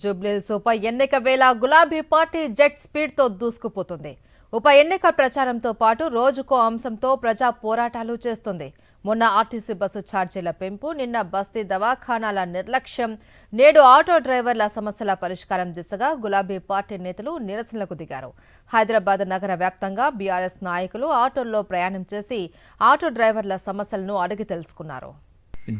జూబ్లీహిల్స్ ఉప ఎన్నిక వేళ గులాబీ పార్టీ జెట్ స్పీడ్తో దూసుకుపోతుంది. ఉప ఎన్నిక ప్రచారంతో పాటు రోజుకో అంశంతో ప్రజా పోరాటాలు చేస్తుంది. మొన్న ఆర్టీసీ బస్సు ఛార్జీల పెంపు, నిన్న బస్తీ దవాఖానాల నిర్లక్ష్యం, నేడు ఆటో డ్రైవర్ల సమస్యల పరిష్కారం దిశగా గులాబీ పార్టీ నేతలు నిరసనలకు దిగారు. హైదరాబాద్ నగర వ్యాప్తంగా బీఆర్ఎస్ నాయకులు ఆటోల్లో ప్రయాణం చేసి ఆటో డ్రైవర్ల సమస్యలను అడిగి తెలుసుకున్నారు.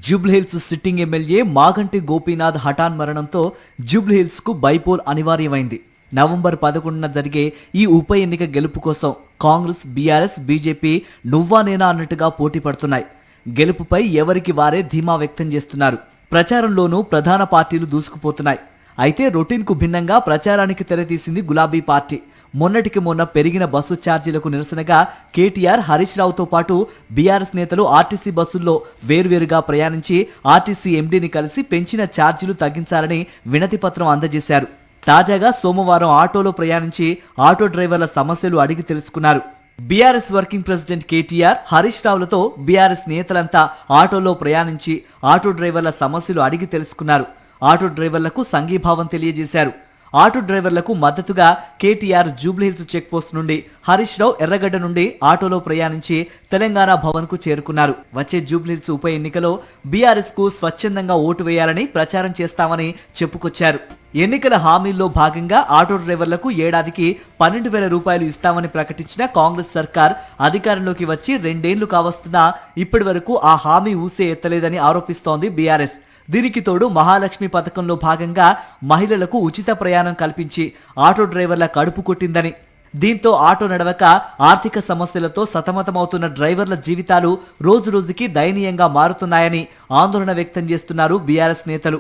జూబ్లీహిల్స్ సిట్టింగ్ ఎమ్మెల్యే మాగంటి గోపీనాథ్ హఠాన్ మరణంతో జూబ్లీహిల్స్ కు బైపోల్ అనివార్యమైంది. నవంబర్ 11న జరిగే ఈ ఉప ఎన్నిక గెలుపు కోసం కాంగ్రెస్, బీఆర్ఎస్, బీజేపీ నువ్వా నేనా అన్నట్టుగా పోటీ పడుతున్నాయి. గెలుపుపై ఎవరికి వారే ధీమా వ్యక్తం చేస్తున్నారు. ప్రచారంలోనూ ప్రధాన పార్టీలు దూసుకుపోతున్నాయి. అయితే రొటీన్ కు భిన్నంగా ప్రచారానికి తెరతీసింది గులాబీ పార్టీ. మొన్నటికి మొన్న పెరిగిన బస్సు ఛార్జీలకు నిరసనగా కేటీఆర్, హరీష్ రావుతో పాటు బీఆర్ఎస్ నేతలు ఆర్టీసీ బస్సుల్లో వేర్వేరుగా ప్రయాణించి ఆర్టీసీ ఎండీని కలిసి పెంచిన ఛార్జీలు తగ్గించాలని వినతి పత్రం అందజేశారు. తాజాగా సోమవారం ఆటోలో ప్రయాణించి ఆటో డ్రైవర్ల సమస్యలు అడిగి తెలుసుకున్నారు. BRS working president KTR, Harish రావులతో బీఆర్ఎస్ నేతలంతా ఆటోలో ప్రయాణించి ఆటో డ్రైవర్ల సమస్యలు అడిగి తెలుసుకున్నారు. ఆటో డ్రైవర్లకు సంఘీభావం తెలియజేశారు. ఆటో డ్రైవర్లకు మద్దతుగా కేటీఆర్ జూబ్లీహిల్స్ చెక్ పోస్ట్ నుండి, హరీష్ రావు ఎర్రగడ్డ నుండి ఆటోలో ప్రయాణించి తెలంగాణ భవన్ కు చేరుకున్నారు. వచ్చే జూబ్లీహిల్స్ ఉప ఎన్నికలో బీఆర్ఎస్ కు స్వచ్ఛందంగా ఓటు వేయాలని ప్రచారం చేస్తామని చెప్పుకొచ్చారు. ఎన్నికల హామీల్లో భాగంగా ఆటో డ్రైవర్లకు ఏడాదికి 12,000 రూపాయలు ఇస్తామని ప్రకటించిన కాంగ్రెస్ సర్కార్ అధికారంలోకి వచ్చి 2 ఏళ్లు కావస్తున్నా ఇప్పటి వరకు ఆ హామీ ఊసే ఎత్తలేదని ఆరోపిస్తోంది బీఆర్ఎస్. దీనికి తోడు మహాలక్ష్మి పథకంలో భాగంగా మహిళలకు ఉచిత ప్రయాణం కల్పించి ఆటో డ్రైవర్ల కడుపు కొట్టిందని, దీంతో ఆటో నడవక ఆర్థిక సమస్యలతో సతమతమవుతున్న డ్రైవర్ల జీవితాలు రోజురోజుకి దయనీయంగా మారుతున్నాయని ఆందోళన వ్యక్తం చేస్తున్నారు బీఆర్ఎస్ నేతలు.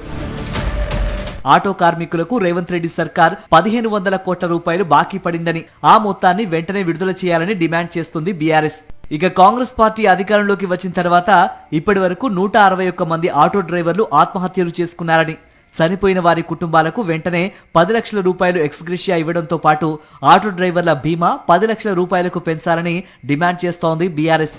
ఆటో కార్మికులకు రేవంత్ రెడ్డి సర్కార్ 1,500 కోట్ల రూపాయలు బాకీ పడిందని, ఆ మొత్తాన్ని వెంటనే విడుదల చేయాలని డిమాండ్ చేస్తుంది బీఆర్ఎస్. ఇక కాంగ్రెస్ పార్టీ అధికారంలోకి వచ్చిన తర్వాత ఇప్పటి వరకు 161 మంది ఆటో డ్రైవర్లు ఆత్మహత్యలు చేసుకున్నారని, చనిపోయిన వారి కుటుంబాలకు వెంటనే 10 లక్షల రూపాయలు ఎక్స్గ్రేషియా ఇవ్వడంతో పాటు ఆటో డ్రైవర్ల బీమా 10 లక్షల రూపాయలకు పెంచాలని డిమాండ్ చేస్తోంది బీఆర్ఎస్.